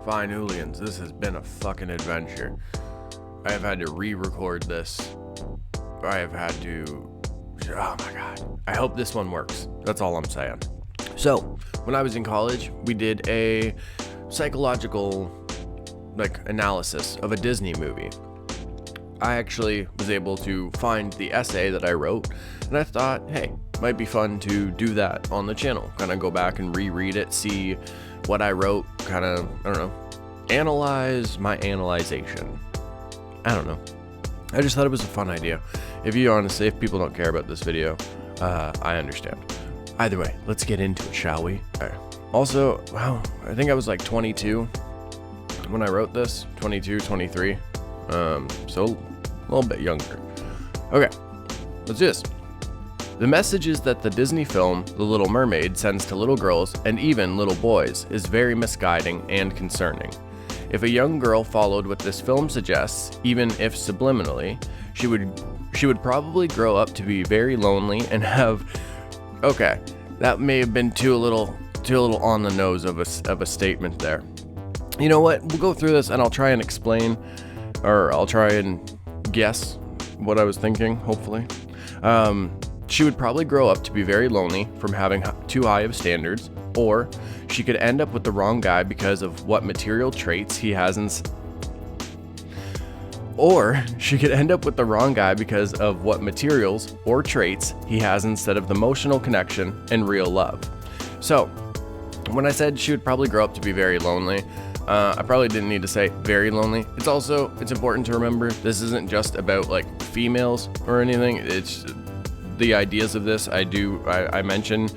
Fine Hooligans, this has been a fucking adventure. I have had to re-record this. I have had to... Oh my god. I hope this one works. That's all I'm saying. So, when I was in college, we did a psychological, analysis of a Disney movie. I actually was able to find the essay that I wrote, and I thought, hey, might be fun to do that on the channel. Kind of go back and reread it, see what I wrote, analyze my analyzation. I don't know. I just thought it was a fun idea. If people don't care about this video, I understand. Either way, let's get into it, shall we? Okay. Also, wow, I think I was 22 when I wrote this, 22, 23. So a little bit younger. Okay, let's do this. The messages that the Disney film The Little Mermaid sends to little girls and even little boys is very misguiding and concerning. If a young girl followed what this film suggests, even if subliminally, she would probably grow up to be very lonely and have... Okay, that may have been too a little on the nose of a statement there. You know what? We'll go through this and I'll try and explain, or I'll try and guess what I was thinking, hopefully. She would probably grow up to be very lonely from having too high of standards, or she could end up with the wrong guy because of what material traits he has instead of the emotional connection and real love. So, when I said she would probably grow up to be very lonely, I probably didn't need to say very lonely. It's important to remember this isn't just about females or anything. It's the ideas of this. I mention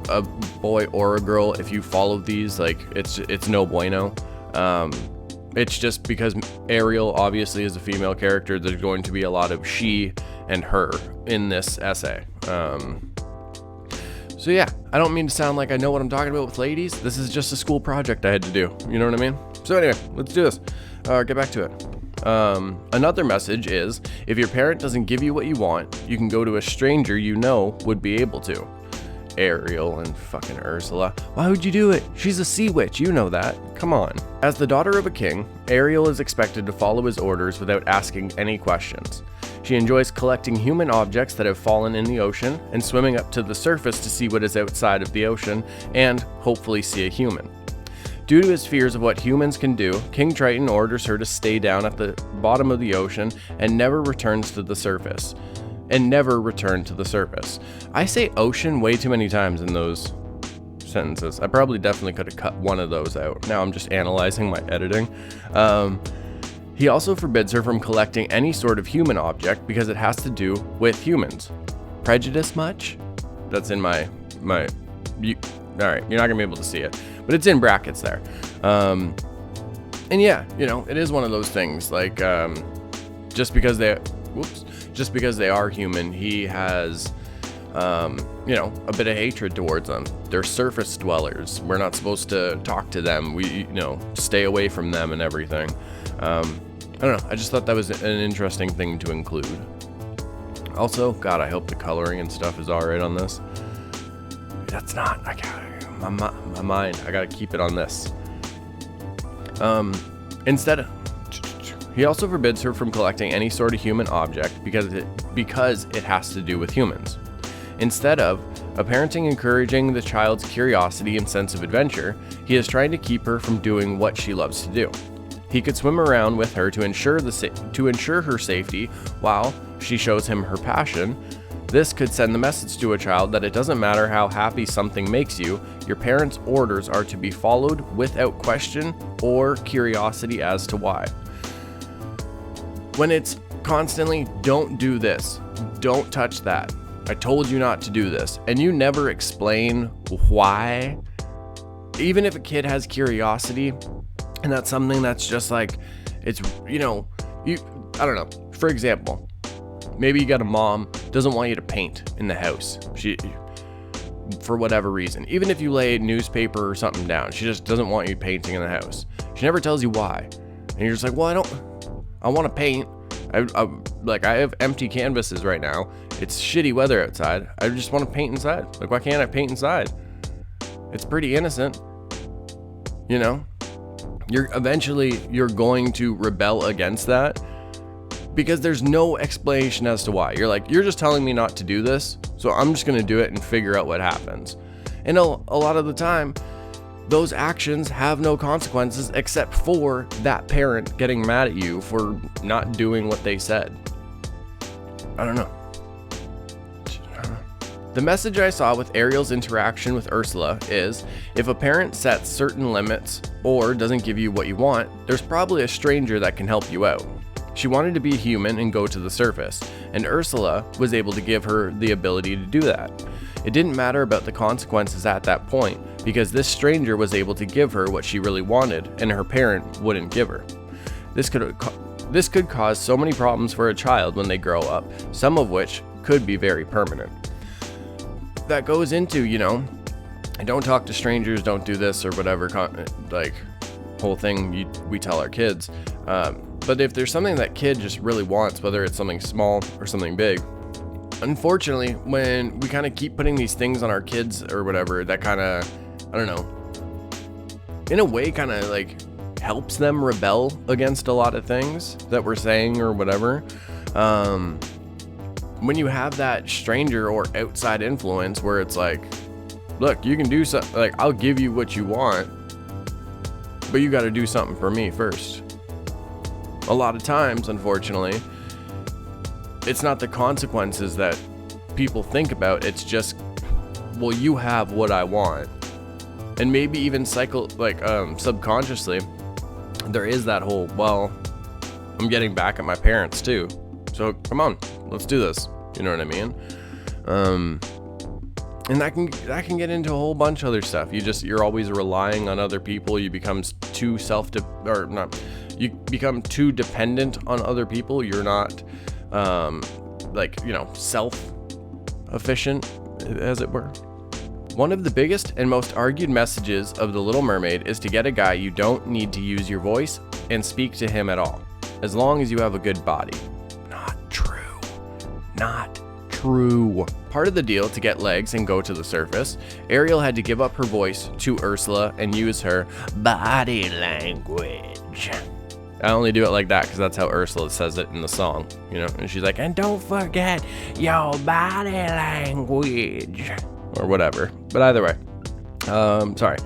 a boy or a girl. If you follow these, it's no bueno. It's just because Ariel obviously is a female character, there's going to be a lot of she and her in this essay. So yeah, I don't mean to sound like I know what I'm talking about with ladies. This is just a school project I had to do. You know what I mean? So anyway, let's do this. Get back to it. Another message is, if your parent doesn't give you what you want, you can go to a stranger you know would be able to. Ariel and fucking Ursula. Why would you do it? She's a sea witch, you know that. Come on. As the daughter of a king, Ariel is expected to follow his orders without asking any questions. She enjoys collecting human objects that have fallen in the ocean and swimming up to the surface to see what is outside of the ocean and hopefully see a human. Due to his fears of what humans can do, King Triton orders her to stay down at the bottom of the ocean and never return to the surface. I say ocean way too many times in those sentences. I probably definitely could have cut one of those out. Now I'm just analyzing my editing. He also forbids her from collecting any sort of human object because it has to do with humans. Prejudice much? That's in my alright, you're not gonna be able to see it, but it's in brackets there. And yeah, it is one of those things, just because they are human, he has, a bit of hatred towards them. They're surface dwellers. We're not supposed to talk to them. We, stay away from them and everything. I don't know. I just thought that was an interesting thing to include. Also, God, I hope the coloring and stuff is all right on this. That's not, my mind, I gotta keep it on this. He also forbids her from collecting any sort of human object because it has to do with humans. Instead of a parenting encouraging the child's curiosity and sense of adventure, he is trying to keep her from doing what she loves to do. He could swim around with her to ensure her safety while she shows him her passion. This could send the message to a child that it doesn't matter how happy something makes you, your parents' orders are to be followed without question or curiosity as to why. When it's constantly, don't do this, don't touch that, I told you not to do this, and you never explain why, even if a kid has curiosity, and that's something that's just I don't know, for example, maybe you got a mom doesn't want you to paint in the house. For whatever reason, even if you lay a newspaper or something down, she just doesn't want you painting in the house. She never tells you why. And you're just like, well, I want to paint. I have empty canvases right now. It's shitty weather outside. I just want to paint inside. Why can't I paint inside? It's pretty innocent, you're going to rebel against that because there's no explanation as to why. You're like, you're just telling me not to do this, so I'm just going to do it and figure out what happens. And a lot of the time, those actions have no consequences except for that parent getting mad at you for not doing what they said. I don't know. The message I saw with Ariel's interaction with Ursula is, if a parent sets certain limits or doesn't give you what you want, there's probably a stranger that can help you out. She wanted to be human and go to the surface, and Ursula was able to give her the ability to do that. It didn't matter about the consequences at that point, because this stranger was able to give her what she really wanted, and her parent wouldn't give her. This could cause so many problems for a child when they grow up, some of which could be very permanent. That goes into, don't talk to strangers, don't do this or whatever, whole thing we tell our kids. But if there's something that kid just really wants, whether it's something small or something big, unfortunately, when we kind of keep putting these things on our kids or whatever, that kind of, I don't know, in a way kind of like helps them rebel against a lot of things that we're saying or whatever. When you have that stranger or outside influence where it's like, look, you can do something, like, I'll give you what you want, but you got to do something for me first. A lot of times, unfortunately, it's not the consequences that people think about. It's just, well, you have what I want. And maybe even subconsciously, there is that whole, well, I'm getting back at my parents too. So come on, let's do this. You know what I mean? And that can get into a whole bunch of other stuff. You're always relying on other people. You become too you become too dependent on other people. You're not self-efficient, as it were. One of the biggest and most argued messages of The Little Mermaid is to get a guy you don't need to use your voice and speak to him at all, as long as you have a good body. Not true. Part of the deal to get legs and go to the surface, Ariel had to give up her voice to Ursula and use her body language. I only do it like that because that's how Ursula says it in the song, and she's like, and don't forget your body language, or whatever. But either way, sorry.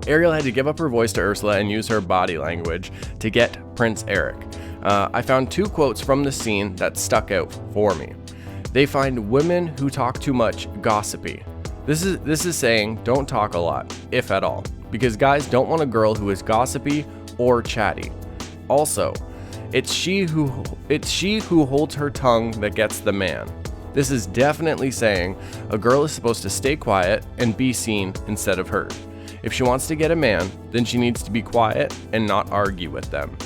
Ariel had to give up her voice to Ursula and use her body language to get Prince Eric. I found 2 quotes from the scene that stuck out for me. They find women who talk too much gossipy. This is saying don't talk a lot, if at all, because guys don't want a girl who is gossipy or chatty. Also, it's she who holds her tongue that gets the man. This is definitely saying a girl is supposed to stay quiet and be seen instead of heard. If she wants to get a man, then she needs to be quiet and not argue with them.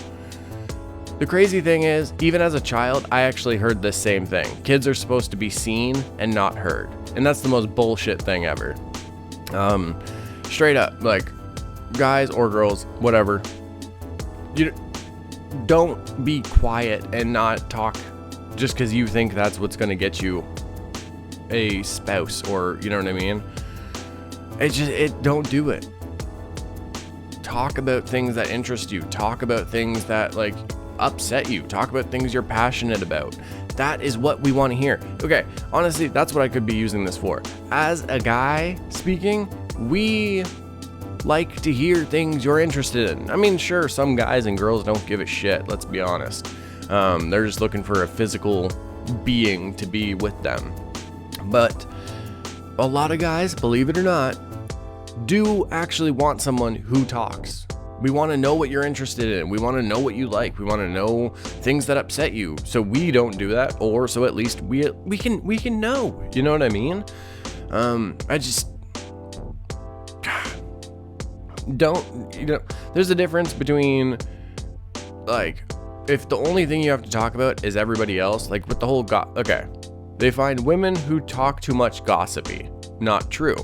The crazy thing is, even as a child, I actually heard this same thing. Kids are supposed to be seen and not heard. And that's the most bullshit thing ever. Straight up, like, guys or girls, whatever, you don't be quiet and not talk just because you think that's what's going to get you a spouse, or, you know what I mean? Don't do it. Talk about things that interest you. Talk about things that, upset you. Talk about things you're passionate about. That is what we want to hear. Okay, honestly, that's what I could be using this for. As a guy speaking, we like to hear things you're interested in. I mean, sure, some guys and girls don't give a shit, let's be honest. They're just looking for a physical being to be with them. But a lot of guys, believe it or not, do actually want someone who talks. We want to know what you're interested in. We want to know what you like. We want to know things that upset you. So we don't do that, or so at least we can know. You know what I mean? There's a difference between, if the only thing you have to talk about is everybody else, with the whole okay. They find women who talk too much gossipy. Not true.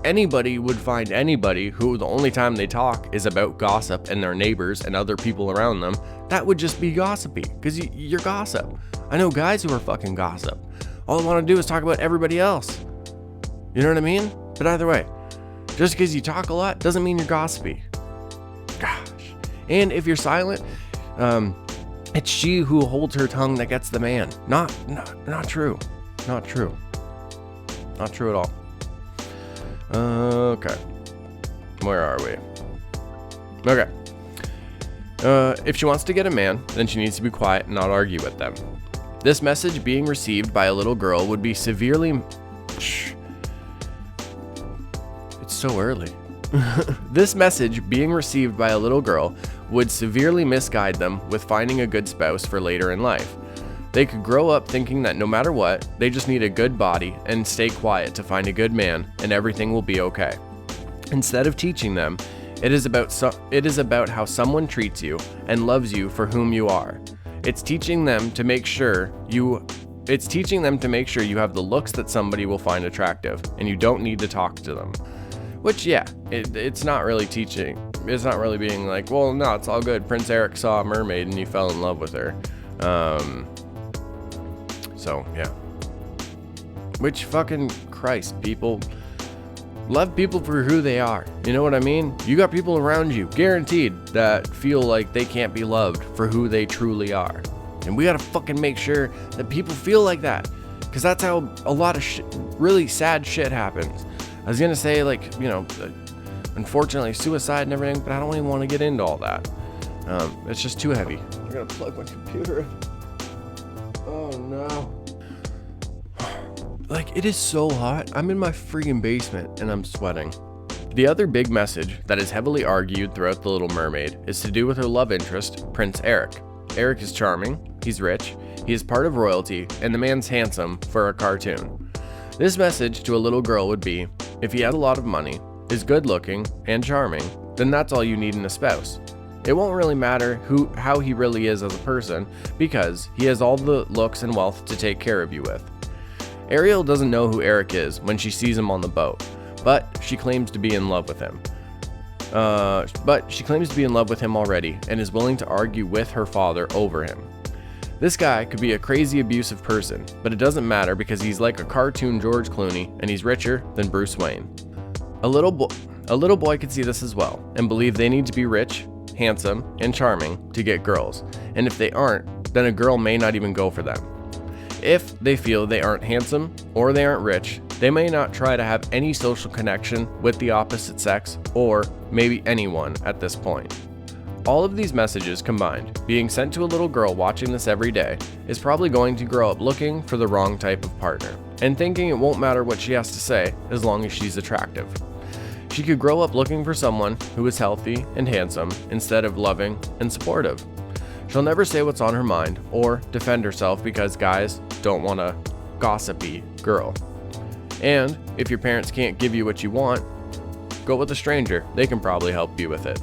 Anybody would find anybody who the only time they talk is about gossip and their neighbors and other people around them. That would just be gossipy, because you're gossip. I know guys who are fucking gossip. All I want to do is talk about everybody else. You know what I mean? But either way, Just because you talk a lot doesn't mean you're gossipy. Gosh. And if you're silent, it's she who holds her tongue that gets the man. Not true. Not true. Not true at all. Okay. Where are we? Okay. If she wants to get a man, then she needs to be quiet and not argue with them. This message being received by a little girl would be severely... Shh. It's so early. This message being received by a little girl would severely misguide them with finding a good spouse for later in life. They could grow up thinking that no matter what, they just need a good body and stay quiet to find a good man and everything will be okay. Instead of teaching them, it is about how someone treats you and loves you for whom you are. It's teaching them to make sure you have the looks that somebody will find attractive and you don't need to talk to them. Which, yeah, it's not really teaching. It's not really being like, well, no, it's all good. Prince Eric saw a mermaid and he fell in love with her. So, yeah. Which fucking Christ, people. Love people for who they are. You know what I mean? You got people around you, guaranteed, that feel like they can't be loved for who they truly are. And we gotta fucking make sure that people feel like that. Because that's how a lot of really sad shit happens. I was gonna say, like, you know, unfortunately, suicide and everything, but I don't even want to get into all that. It's just too heavy. I'm gonna plug my computer in. Oh no. Like, it is so hot. I'm in my freaking basement and I'm sweating. The other big message that is heavily argued throughout The Little Mermaid is to do with her love interest, Prince Eric. Eric is charming, he's rich, he is part of royalty, and the man's handsome for a cartoon. This message to a little girl would be, if he had a lot of money, is good looking, and charming, then that's all you need in a spouse. It won't really matter how he really is as a person, because he has all the looks and wealth to take care of you with. Ariel doesn't know who Eric is when she sees him on the boat, but she claims to be in love with him. Already and is willing to argue with her father over him. This guy could be a crazy abusive person, but it doesn't matter because he's like a cartoon George Clooney and he's richer than Bruce Wayne. A little boy could see this as well and believe they need to be rich, handsome, and charming to get girls, and if they aren't, then a girl may not even go for them. If they feel they aren't handsome or they aren't rich, they may not try to have any social connection with the opposite sex or maybe anyone at this point. All of these messages combined, being sent to a little girl watching this every day, is probably going to grow up looking for the wrong type of partner and thinking it won't matter what she has to say as long as she's attractive. She could grow up looking for someone who is healthy and handsome instead of loving and supportive. She'll never say what's on her mind or defend herself because guys don't want a gossipy girl. And if your parents can't give you what you want, go with a stranger. They can probably help you with it.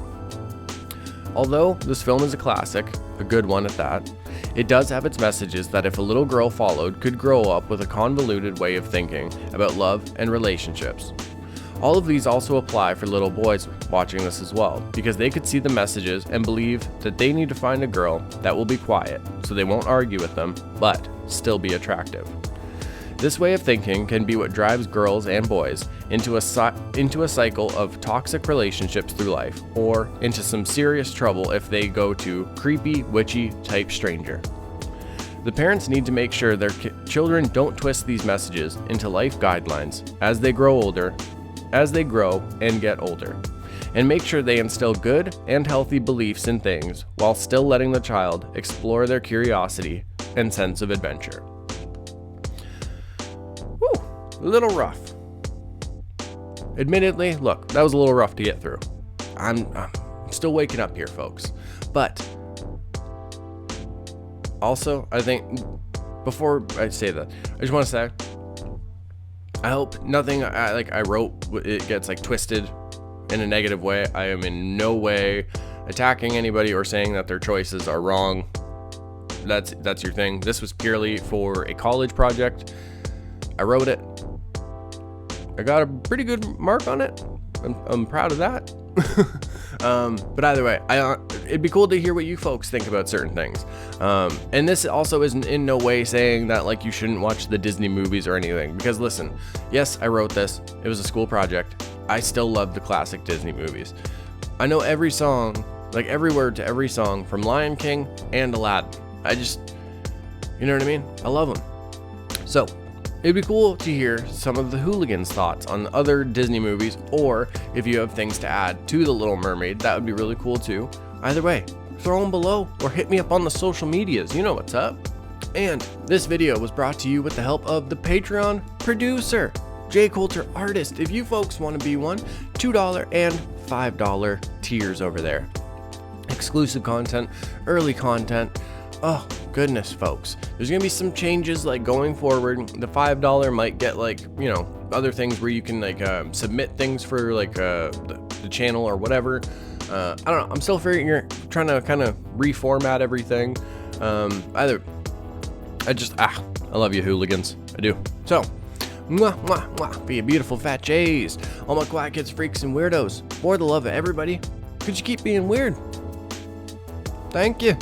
Although this film is a classic, a good one at that, it does have its messages that if a little girl followed could grow up with a convoluted way of thinking about love and relationships. All of these also apply for little boys watching this as well, because they could see the messages and believe that they need to find a girl that will be quiet, so they won't argue with them, but still be attractive. This way of thinking can be what drives girls and boys into a cycle of toxic relationships through life, or into some serious trouble if they go to creepy, witchy type stranger. The parents need to make sure their children don't twist these messages into life guidelines as they grow and get older, and make sure they instill good and healthy beliefs in things while still letting the child explore their curiosity and sense of adventure. Whew, a little rough. Admittedly, look, that was a little rough to get through. I'm still waking up here, folks. But also, I think before I say that, I just want to say, I hope nothing I wrote it gets like twisted in a negative way. I am in no way attacking anybody or saying that their choices are wrong. That's your thing. This was purely for a college project. I wrote it. I got a pretty good mark on it. I'm proud of that. But either way, it'd be cool to hear what you folks think about certain things. And this also isn't in no way saying that like you shouldn't watch the Disney movies or anything, because listen, yes, I wrote this. It was a school project. I still love the classic Disney movies. I know every song, like every word to every song from Lion King and Aladdin. You know what I mean? I love them. So it'd be cool to hear some of the hooligans' thoughts on other Disney movies, or if you have things to add to The Little Mermaid, that would be really cool too. Either way, throw them below or hit me up on the social medias. You know what's up. And this video was brought to you with the help of the Patreon producer, J Coulter Artist. If you folks want to be one, $2 and $5 tiers over there. Exclusive content, early content. Oh goodness, folks. There's gonna be some changes like going forward. The $5 might get like, you know, other things where you can like submit things for like the channel or whatever. I don't know. I'm still trying to kind of reformat everything. I love you hooligans. I do. So, mwah, mwah, mwah. Be a beautiful fat J's. All my quiet kids, freaks, and weirdos. For the love of everybody, could you keep being weird? Thank you.